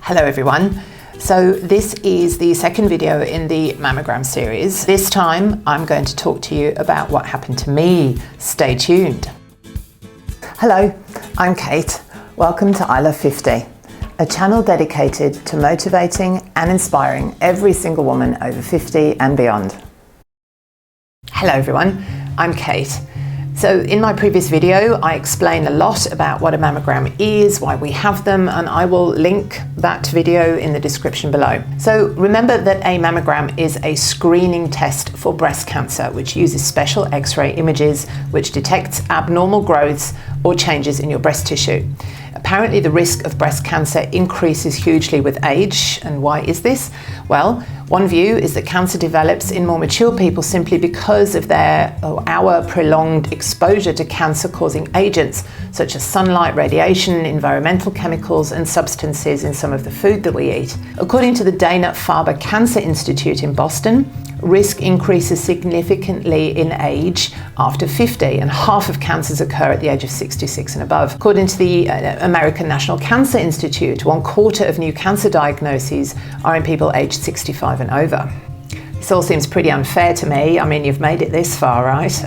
Hello everyone. So this is the second video in the mammogram series. This time I'm going to talk to you about what happened to me. Stay tuned. Hello, I'm Kate. Welcome to I Love 50, a channel dedicated to motivating and inspiring every single woman over 50 and beyond. Hello everyone, I'm Kate. So in my previous video, I explained a lot about what a mammogram is, why we have them, and I will link that video in the description below. So remember that a mammogram is a screening test for breast cancer, which uses special X-ray images, which detects abnormal growths or changes in your breast tissue. Apparently the risk of breast cancer increases hugely with age. And why is this? Well, one view is that cancer develops in more mature people simply because of our prolonged exposure to cancer-causing agents, such as sunlight, radiation, environmental chemicals, and substances in some of the food that we eat. According to the Dana-Farber Cancer Institute in Boston, risk increases significantly in age after 50, and half of cancers occur at the age of 66 and above. According to the American National Cancer Institute, 1/4 of new cancer diagnoses are in people aged 65 and over. This all seems pretty unfair to me. I mean, you've made it this far, right?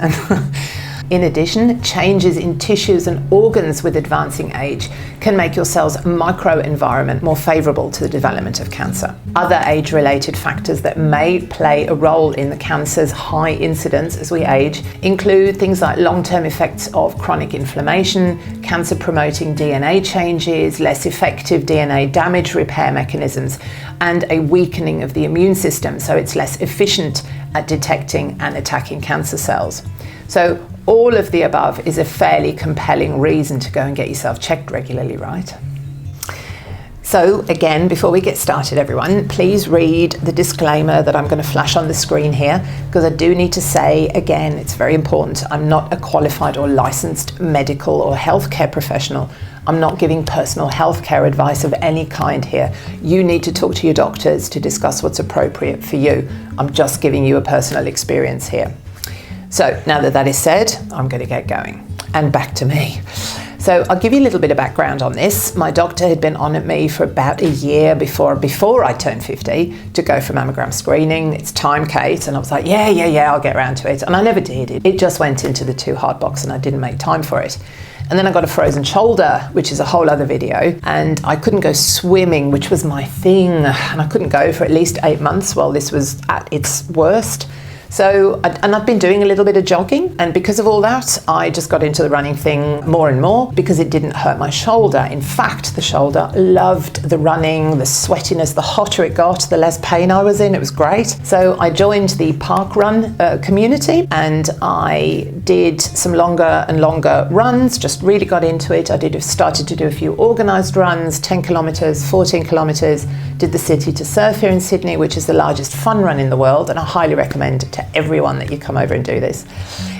In addition, changes in tissues and organs with advancing age can make your cell's microenvironment more favourable to the development of cancer. Other age-related factors that may play a role in the cancer's high incidence as we age include things like long-term effects of chronic inflammation, cancer-promoting DNA changes, less effective DNA damage repair mechanisms, and a weakening of the immune system, so it's less efficient at detecting and attacking cancer cells. So all of the above is a fairly compelling reason to go and get yourself checked regularly, right? So again, before we get started, everyone, please read the disclaimer that I'm going to flash on the screen here, because I do need to say, again, it's very important, I'm not a qualified or licensed medical or healthcare professional. I'm not giving personal healthcare advice of any kind here. You need to talk to your doctors to discuss what's appropriate for you. I'm just giving you a personal experience here. So now that that is said, I'm going to get going. And back to me. So I'll give you a little bit of background on this. My doctor had been on at me for about a year before I turned 50 to go for mammogram screening. It's time, Kate. And I was like, yeah, I'll get around to it. And I never did. It just went into the too hard box and I didn't make time for it. And then I got a frozen shoulder, which is a whole other video. And I couldn't go swimming, which was my thing. And I couldn't go for at least 8 months while this was at its worst. So, and I've been doing a little bit of jogging, and because of all that, I just got into the running thing more and more because it didn't hurt my shoulder. In fact, the shoulder loved the running, the sweatiness, the hotter it got, the less pain I was in. It was great. So I joined the park run community, and I did some longer and longer runs, just really got into it. I started to do a few organised runs, 10 kilometres, 14 kilometres, did the City to Surf here in Sydney, which is the largest fun run in the world, and I highly recommend it to everyone that you come over and do this.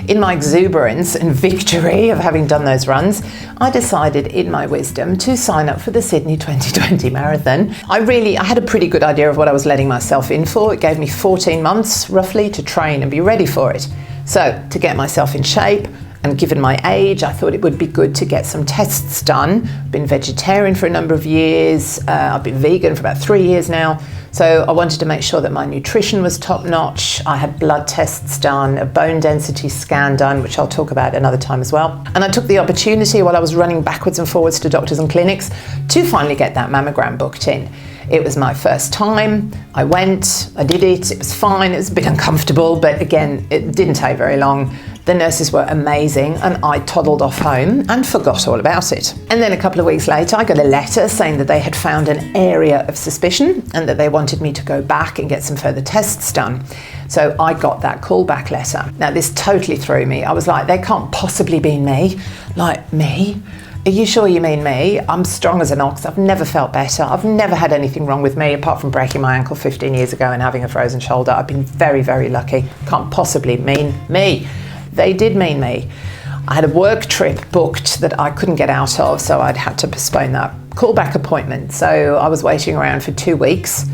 In my exuberance and victory of having done those runs, I decided in my wisdom to sign up for the Sydney 2020 Marathon. I had a pretty good idea of what I was letting myself in for. It gave me 14 months roughly to train and be ready for it. So to get myself in shape, and given my age, I thought it would be good to get some tests done. I've been vegetarian for a number of years. I've been vegan for about 3 years now. So I wanted to make sure that my nutrition was top notch. I had blood tests done, a bone density scan done, which I'll talk about another time as well. And I took the opportunity while I was running backwards and forwards to doctors and clinics to finally get that mammogram booked in. It was my first time. I went, I did it, it was fine. It was a bit uncomfortable, but again, it didn't take very long. The nurses were amazing, and I toddled off home and forgot all about it. And then a couple of weeks later, I got a letter saying that they had found an area of suspicion and that they wanted me to go back and get some further tests done. So I got that callback letter. Now this totally threw me. I was like, they can't possibly be me. Like, me? Are you sure you mean me? I'm strong as an ox. I've never felt better. I've never had anything wrong with me apart from breaking my ankle 15 years ago and having a frozen shoulder. I've been very, very lucky. Can't possibly mean me. They did mean me. I had a work trip booked that I couldn't get out of, so I'd had to postpone that callback appointment. So I was waiting around for 2 weeks,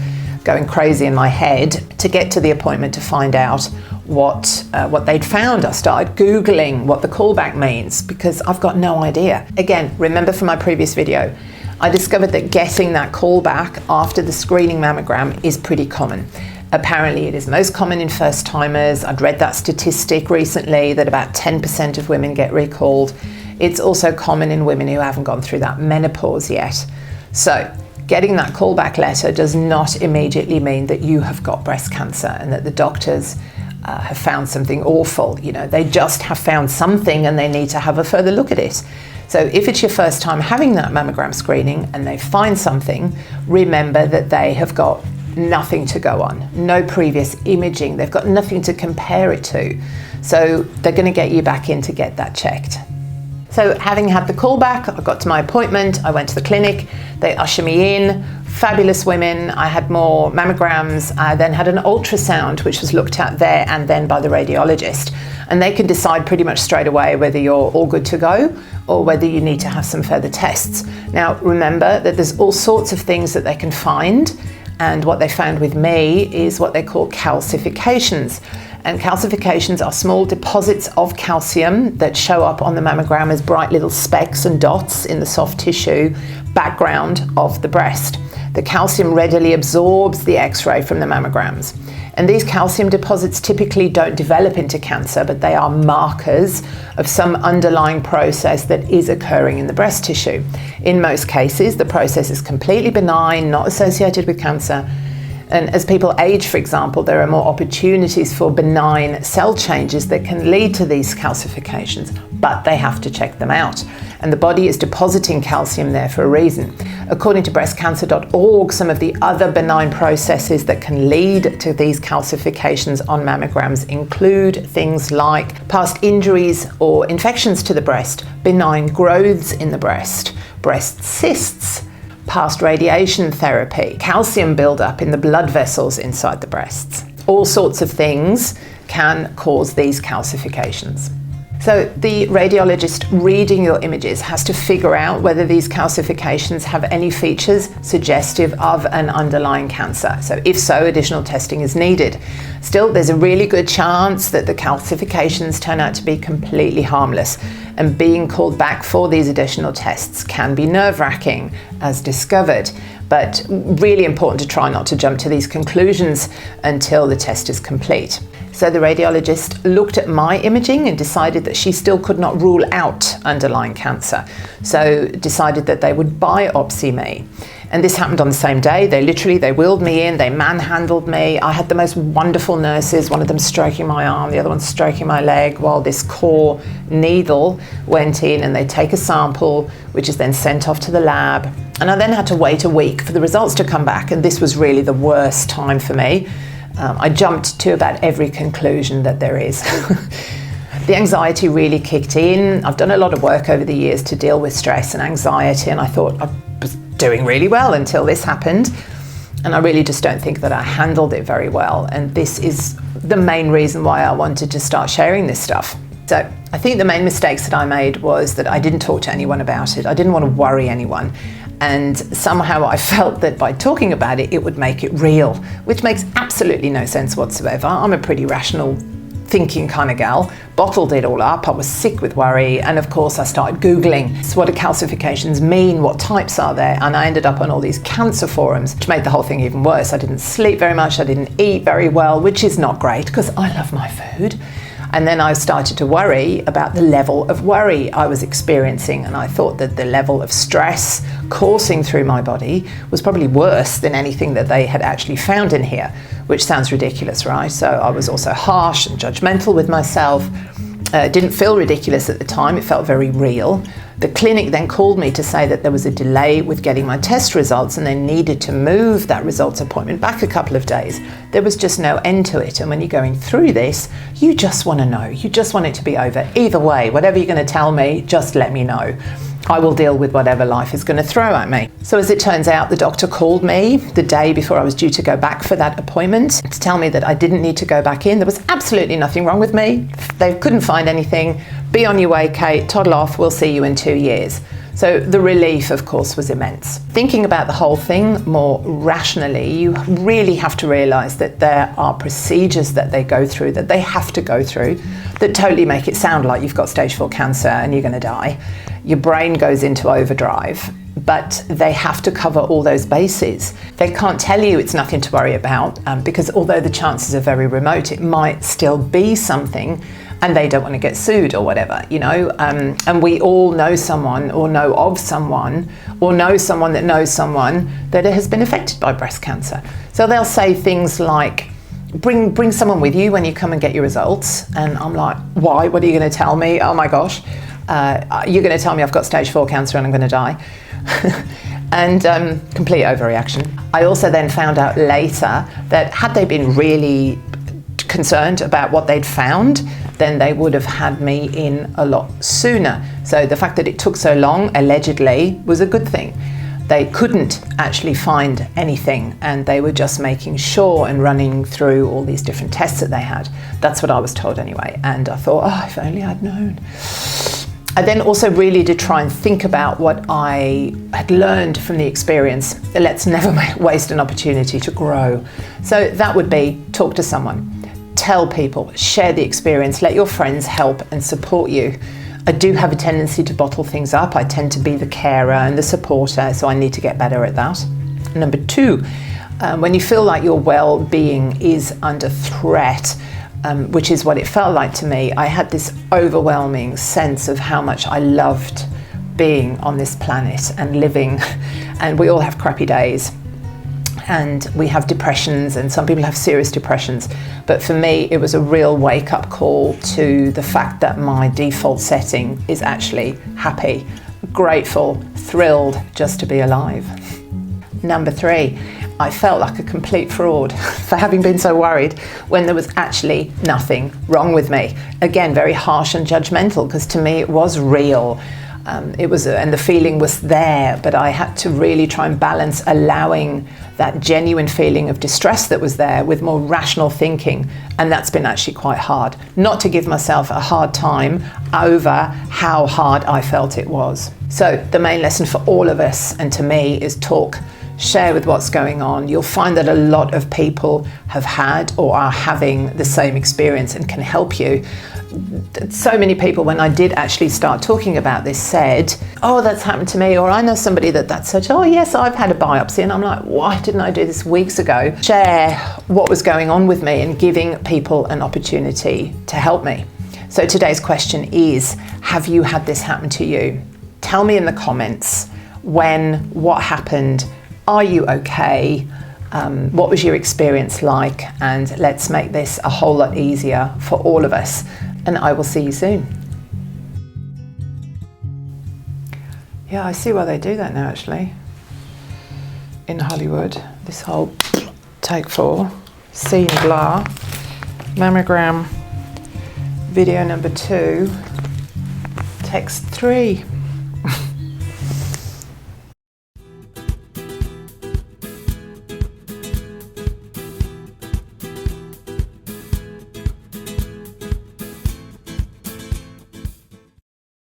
going crazy in my head to get to the appointment to find out what they'd found. I started Googling what the callback means because I've got no idea. Again, remember from my previous video, I discovered that getting that call back after the screening mammogram is pretty common. Apparently it is most common in first timers. I'd read that statistic recently that about 10% of women get recalled. It's also common in women who haven't gone through that menopause yet. So getting that callback letter does not immediately mean that you have got breast cancer and that the doctors have found something awful. You know, they just have found something and they need to have a further look at it. So if it's your first time having that mammogram screening and they find something, remember that they have got nothing to go on, no previous imaging, they've got nothing to compare it to. So they're going to get you back in to get that checked. So having had the call back, I got to my appointment, I went to the clinic, they usher me in, fabulous women, I had more mammograms, I then had an ultrasound which was looked at there and then by the radiologist. And they can decide pretty much straight away whether you're all good to go or whether you need to have some further tests. Now remember that there's all sorts of things that they can find, and what they found with me is what they call calcifications. And calcifications are small deposits of calcium that show up on the mammogram as bright little specks and dots in the soft tissue background of the breast. The calcium readily absorbs the X-ray from the mammograms. And these calcium deposits typically don't develop into cancer, but they are markers of some underlying process that is occurring in the breast tissue. In most cases, the process is completely benign, not associated with cancer. And as people age, for example, there are more opportunities for benign cell changes that can lead to these calcifications, but they have to check them out. And the body is depositing calcium there for a reason. According to breastcancer.org, some of the other benign processes that can lead to these calcifications on mammograms include things like past injuries or infections to the breast, benign growths in the breast cysts, past radiation therapy, calcium buildup in the blood vessels inside the breasts. All sorts of things can cause these calcifications. So the radiologist reading your images has to figure out whether these calcifications have any features suggestive of an underlying cancer. So if so, additional testing is needed. Still, there's a really good chance that the calcifications turn out to be completely harmless, and being called back for these additional tests can be nerve-wracking, as discovered, but really important to try not to jump to these conclusions until the test is complete. So the radiologist looked at my imaging and decided that she still could not rule out underlying cancer. So decided that they would biopsy me. And this happened on the same day. They wheeled me in, they manhandled me. I had the most wonderful nurses, one of them stroking my arm, the other one stroking my leg, while this core needle went in, and they take a sample, which is then sent off to the lab. And I then had to wait a week for the results to come back, and this was really the worst time for me. I jumped to about every conclusion that there is. The anxiety really kicked in. I've done a lot of work over the years to deal with stress and anxiety, and I thought I was doing really well until this happened. And I really just don't think that I handled it very well. And this is the main reason why I wanted to start sharing this stuff. So I think the main mistakes that I made was that I didn't talk to anyone about it. I didn't want to worry anyone. And somehow I felt that by talking about it, it would make it real, which makes absolutely no sense whatsoever. I'm a pretty rational thinking kind of gal, bottled it all up. I was sick with worry. And of course I started Googling, so what do calcifications mean? What types are there? And I ended up on all these cancer forums, which made the whole thing even worse. I didn't sleep very much. I didn't eat very well, which is not great because I love my food. And then I started to worry about the level of worry I was experiencing. And I thought that the level of stress coursing through my body was probably worse than anything that they had actually found in here, which sounds ridiculous, right? So I was also harsh and judgmental with myself. It didn't feel ridiculous at the time. It felt very real. The clinic then called me to say that there was a delay with getting my test results and they needed to move that results appointment back a couple of days. There was just no end to it. And when you're going through this, you just want to know. You just want it to be over. Either way, whatever you're going to tell me, just let me know. I will deal with whatever life is going to throw at me. So as it turns out, the doctor called me the day before I was due to go back for that appointment to tell me that I didn't need to go back in. There was absolutely nothing wrong with me. They couldn't find anything. Be on your way, Kate, toddle off, we'll see you in 2 years. So the relief, of course, was immense. Thinking about the whole thing more rationally, you really have to realise that there are procedures that they go through, that they have to go through, that totally make it sound like you've got stage 4 cancer and you're going to die. Your brain goes into overdrive. but they have to cover all those bases. They can't tell you it's nothing to worry about, because although the chances are very remote, it might still be something, and they don't want to get sued or whatever, you know. And we all know someone, or know of someone, or know someone that has been affected by breast cancer. So they'll say things like, bring someone with you when you come and get your results. And I'm like, why? What are you going to tell me? Oh my gosh. You're going to tell me I've got stage 4 cancer and I'm going to die. And complete overreaction. I also then found out later that had they been really concerned about what they'd found, then they would have had me in a lot sooner. So the fact that it took so long, allegedly, was a good thing. They couldn't actually find anything, and they were just making sure and running through all these different tests that they had. That's what I was told anyway. And I thought, oh, if only I'd known. I then also really did try and think about what I had learned from the experience. Let's never waste an opportunity to grow. So that would be talk to someone, tell people, share the experience, let your friends help and support you. I do have a tendency to bottle things up. I tend to be the carer and the supporter, so I need to get better at that. Number 2, when you feel like your well-being is under threat, which is what it felt like to me, I had this overwhelming sense of how much I loved being on this planet and living. And we all have crappy days, and we have depressions, and some people have serious depressions. But for me, it was a real wake-up call to the fact that my default setting is actually happy, grateful, thrilled just to be alive. Number 3, I felt like a complete fraud for having been so worried when there was actually nothing wrong with me. Again, very harsh and judgmental, because to me it was real. And the feeling was there, but I had to really try and balance allowing that genuine feeling of distress that was there with more rational thinking. And that's been actually quite hard. Not to give myself a hard time over how hard I felt it was. So the main lesson for all of us, and to me, is talk. Share with what's going on. You'll find that a lot of people have had or are having the same experience and can help you. So many people, when I did actually start talking about this, said, oh, that's happened to me, or I know somebody that's such, oh yes, I've had a biopsy. And I'm like, why didn't I do this weeks ago? Share what was going on with me and giving people an opportunity to help me. So today's question is, have you had this happen to you? Tell me in the comments when, what happened. Are you okay? What was your experience like? And let's make this a whole lot easier for all of us. And I will see you soon. Yeah, I see why they do that now, actually. In Hollywood, this whole take 4, scene blah, mammogram, video number 2, text 3.